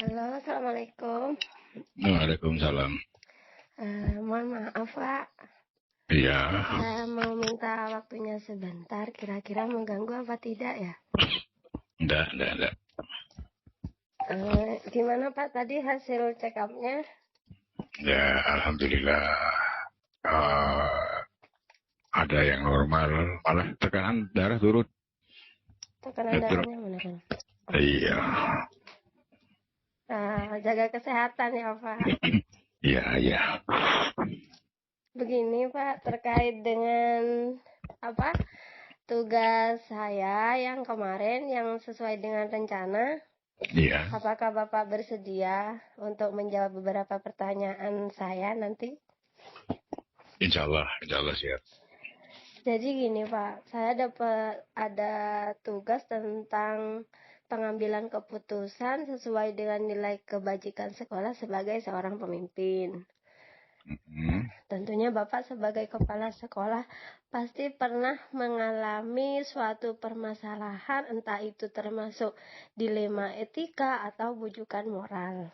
Halo, Assalamualaikum. Waalaikumsalam. Mohon maaf, Pak. Iya. Saya mau minta waktunya sebentar. Kira-kira mengganggu apa tidak ya? Enggak. Gimana Pak tadi hasil check up-nya? Ya, alhamdulillah. Ada yang normal, malah tekanan darah turun. Tekanan darahnya mana kan? Iya. Jaga kesehatan ya Pak. Iya. Begini Pak, terkait dengan tugas saya yang kemarin yang sesuai dengan rencana. Iya. Apakah Bapak bersedia untuk menjawab beberapa pertanyaan saya nanti? Insya Allah siap. Jadi gini Pak, saya dapat ada tugas tentang pengambilan keputusan sesuai dengan nilai kebajikan sekolah sebagai seorang pemimpin. Tentunya Bapak sebagai kepala sekolah pasti pernah mengalami suatu permasalahan, entah itu termasuk dilema etika atau bujukan moral.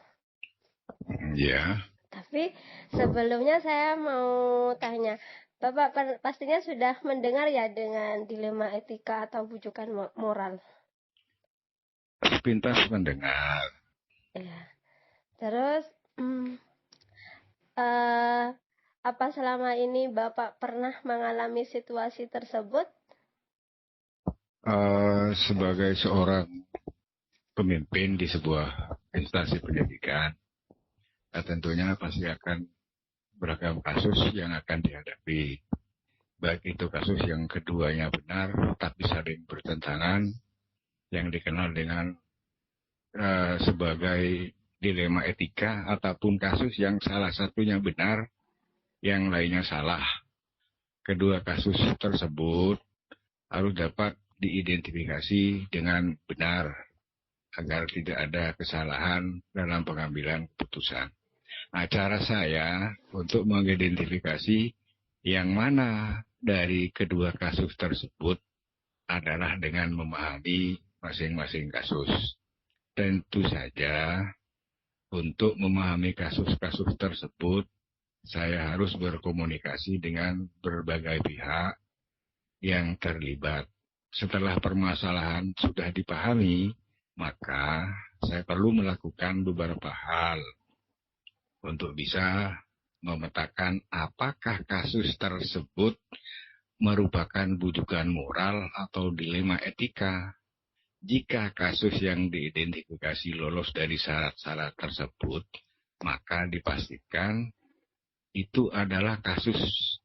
Iya. Tapi sebelumnya saya mau tanya, Bapak pastinya sudah mendengar ya dengan dilema etika atau bujukan moral? Sepintas mendengar. Ya. Terus, apa selama ini Bapak pernah mengalami situasi tersebut? Sebagai seorang pemimpin di sebuah instansi pendidikan, tentunya pasti akan beragam kasus yang akan dihadapi. Baik itu kasus yang keduanya benar tapi saling bertentangan, yang dikenal dengan sebagai dilema etika, ataupun kasus yang salah satunya benar, yang lainnya salah. Kedua kasus tersebut harus dapat diidentifikasi dengan benar agar tidak ada kesalahan dalam pengambilan keputusan. Nah, cara saya untuk mengidentifikasi yang mana dari kedua kasus tersebut adalah dengan memahami masing-masing kasus. Tentu saja untuk memahami kasus-kasus tersebut, saya harus berkomunikasi dengan berbagai pihak yang terlibat. Setelah permasalahan sudah dipahami, maka saya perlu melakukan beberapa hal untuk bisa memetakan apakah kasus tersebut merupakan bujukan moral atau dilema etika. Jika kasus yang diidentifikasi lolos dari syarat-syarat tersebut, maka dipastikan itu adalah kasus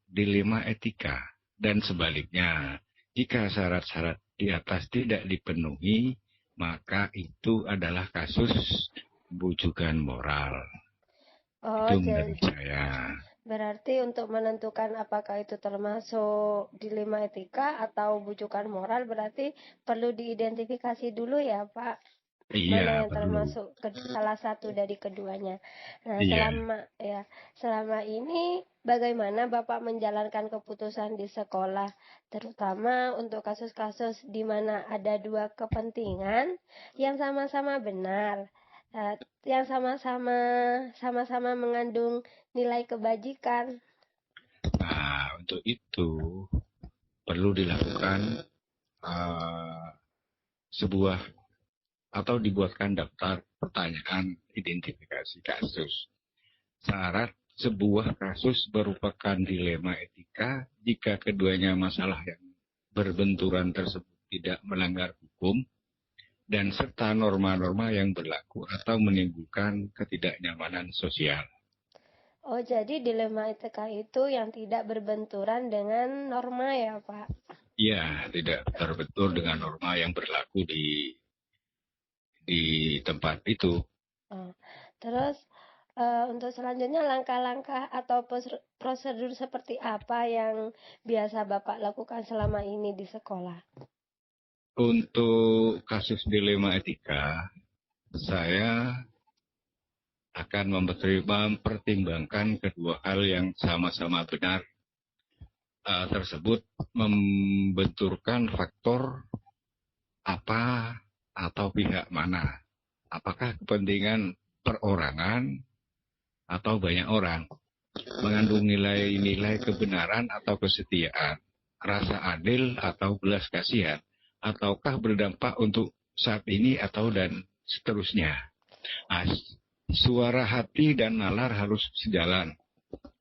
dilema etika. Dan sebaliknya, jika syarat-syarat di atas tidak dipenuhi, maka itu adalah kasus bujukan moral. Itu menurut saya. Berarti untuk menentukan apakah itu termasuk dilema etika atau bujukan moral, berarti perlu diidentifikasi dulu ya Pak. Iya, mana yang perlu. termasuk salah satu dari keduanya. Nah, Iya. selama ini bagaimana Bapak menjalankan keputusan di sekolah, terutama untuk kasus-kasus di mana ada dua kepentingan yang sama-sama benar, yang sama-sama mengandung nilai kebajikan. Nah, untuk itu perlu dilakukan sebuah atau dibuatkan daftar pertanyaan identifikasi kasus. Syarat sebuah kasus merupakan dilema etika jika keduanya masalah yang berbenturan tersebut tidak melanggar hukum dan serta norma-norma yang berlaku atau menimbulkan ketidaknyamanan sosial. Oh, jadi dilema etika itu yang tidak berbenturan dengan norma ya, Pak? Ya, tidak terbentur dengan norma yang berlaku di tempat itu. Terus untuk selanjutnya langkah-langkah atau prosedur seperti apa yang biasa Bapak lakukan selama ini di sekolah? Untuk kasus dilema etika, saya akan mempertimbangkan kedua hal yang sama-sama benar tersebut membenturkan faktor apa atau pihak mana. Apakah kepentingan perorangan atau banyak orang, mengandung nilai-nilai kebenaran atau kesetiaan, rasa adil atau belas kasihan, ataukah berdampak untuk saat ini atau dan seterusnya. Suara hati dan nalar harus sejalan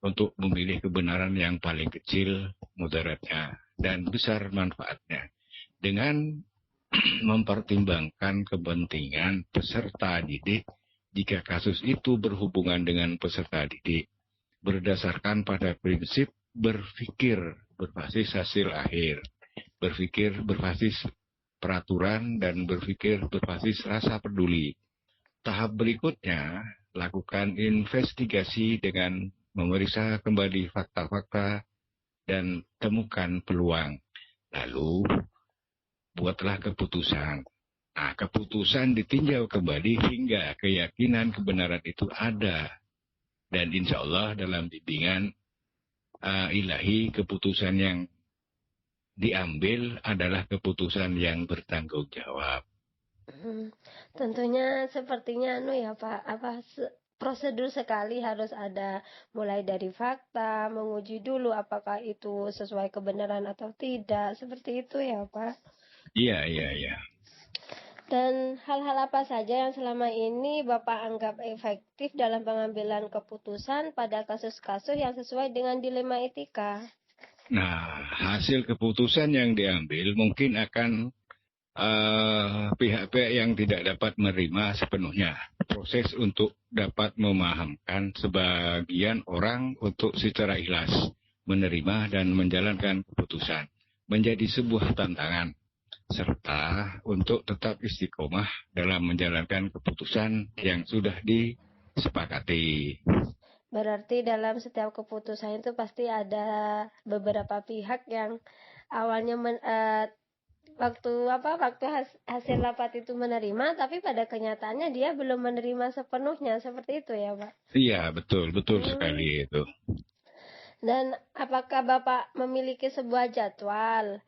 untuk memilih kebenaran yang paling kecil mudaratnya dan besar manfaatnya. Dengan mempertimbangkan kepentingan peserta didik, jika kasus itu berhubungan dengan peserta didik, berdasarkan pada prinsip berpikir berbasis hasil akhir, berpikir berbasis peraturan, dan berpikir berbasis rasa peduli. Tahap berikutnya, lakukan investigasi dengan memeriksa kembali fakta-fakta dan temukan peluang. Lalu, buatlah keputusan. Nah, keputusan ditinjau kembali hingga keyakinan kebenaran itu ada. Dan insya Allah dalam bimbingan ilahi, keputusan yang diambil adalah keputusan yang bertanggung jawab. Tentunya sepertinya ya Pak, prosedur sekali harus ada, mulai dari fakta, menguji dulu apakah itu sesuai kebenaran atau tidak, seperti itu ya Pak. Iya. Dan hal-hal apa saja yang selama ini Bapak anggap efektif dalam pengambilan keputusan pada kasus-kasus yang sesuai dengan dilema etika? Nah, hasil keputusan yang diambil mungkin akan pihak-pihak yang tidak dapat menerima sepenuhnya. Proses untuk dapat memahamkan sebagian orang untuk secara ikhlas menerima dan menjalankan keputusan menjadi sebuah tantangan, serta untuk tetap istiqomah dalam menjalankan keputusan yang sudah disepakati. Berarti dalam setiap keputusan itu pasti ada beberapa pihak yang awalnya waktu hasil rapat itu menerima, tapi pada kenyataannya dia belum menerima sepenuhnya, seperti itu ya Pak? Iya, betul sekali itu. Dan apakah Bapak memiliki sebuah jadwal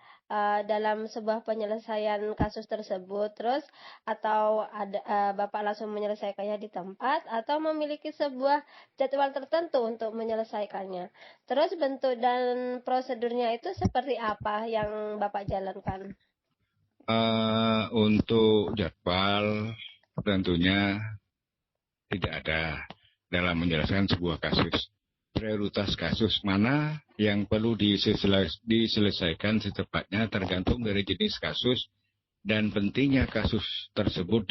dalam sebuah penyelesaian kasus tersebut, terus atau ada Bapak langsung menyelesaikannya di tempat, atau memiliki sebuah jadwal tertentu untuk menyelesaikannya? Terus bentuk dan prosedurnya itu seperti apa yang Bapak jalankan? Untuk jadwal tentunya tidak ada dalam menjelaskan sebuah kasus. Prioritas kasus mana yang perlu diselesaikan secepatnya tergantung dari jenis kasus dan pentingnya kasus tersebut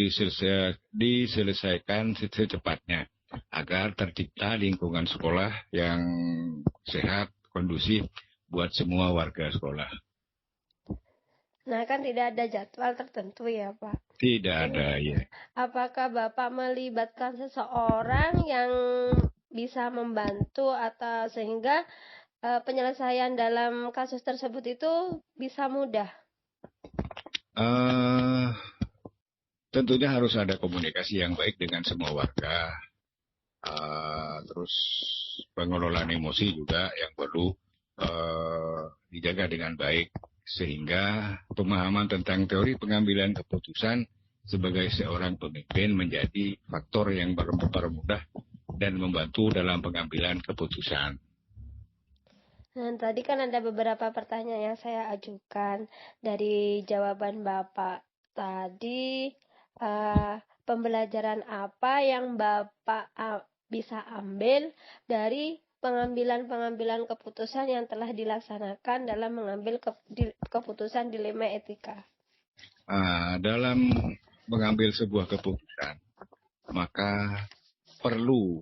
diselesaikan secepatnya agar tercipta lingkungan sekolah yang sehat, kondusif buat semua warga sekolah. Nah, kan tidak ada jadwal tertentu ya, Pak? Tidak ada, ya. Apakah Bapak melibatkan seseorang yang bisa membantu atau sehingga penyelesaian dalam kasus tersebut itu bisa mudah? Tentunya harus ada komunikasi yang baik dengan semua warga. Terus pengelolaan emosi juga yang perlu dijaga dengan baik, sehingga pemahaman tentang teori pengambilan keputusan sebagai seorang pemimpin menjadi faktor yang mempermudah dan membantu dalam pengambilan keputusan. Nah, tadi kan ada beberapa pertanyaan yang saya ajukan. Dari jawaban Bapak tadi, pembelajaran apa yang Bapak bisa ambil dari pengambilan keputusan yang telah dilaksanakan dalam mengambil keputusan dilema etika? Dalam mengambil sebuah keputusan, maka perlu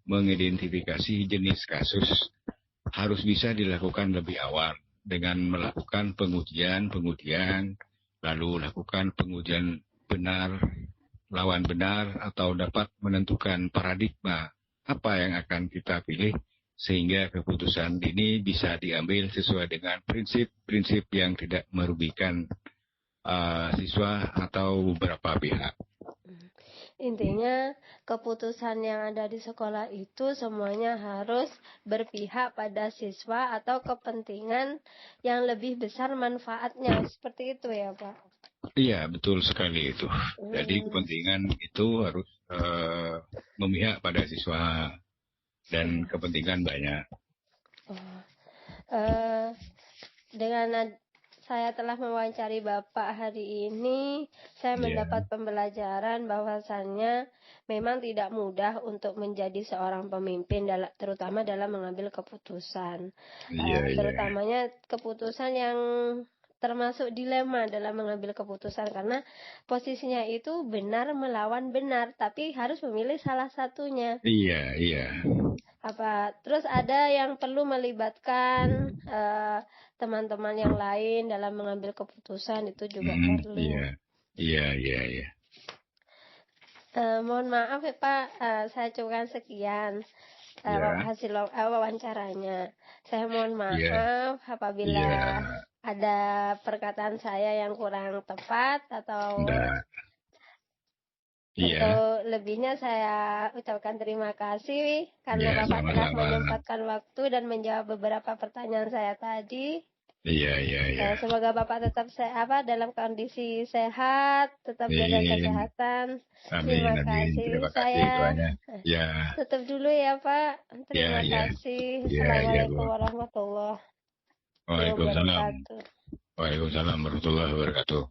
mengidentifikasi jenis kasus, harus bisa dilakukan lebih awal dengan melakukan pengujian, lalu lakukan pengujian benar, lawan benar, atau dapat menentukan paradigma apa yang akan kita pilih, sehingga keputusan ini bisa diambil sesuai dengan prinsip-prinsip yang tidak merugikan siswa atau beberapa pihak. Intinya keputusan yang ada di sekolah itu semuanya harus berpihak pada siswa atau kepentingan yang lebih besar manfaatnya. Seperti itu ya Pak? Iya, betul sekali itu. Jadi kepentingan itu harus memihak pada siswa dan kepentingan banyak. Dengan saya telah mewawancari Bapak hari ini, saya mendapat pembelajaran bahwasannya memang tidak mudah untuk menjadi seorang pemimpin, terutama dalam mengambil keputusan. Terutamanya keputusan yang termasuk dilema dalam mengambil keputusan, karena posisinya itu benar melawan benar, tapi harus memilih salah satunya. Iya. Terus ada yang perlu melibatkan teman-teman yang lain dalam mengambil keputusan, itu juga perlu. Iya. Mohon maaf ya Pak, saya cukupkan sekian hasil wawancaranya. Saya mohon maaf apabila ada perkataan saya yang kurang tepat atau untuk lebihnya saya ucapkan terima kasih karena Bapak telah menyempatkan waktu dan menjawab beberapa pertanyaan saya tadi. Iya. Semoga Bapak tetap dalam kondisi sehat, tetap jaga kesehatan. Terima kasih. Saya tutup dulu ya Pak. Terima kasih. Assalamualaikum warahmatullahi wabarakatuh. Waalaikumsalam warahmatullahi wabarakatuh.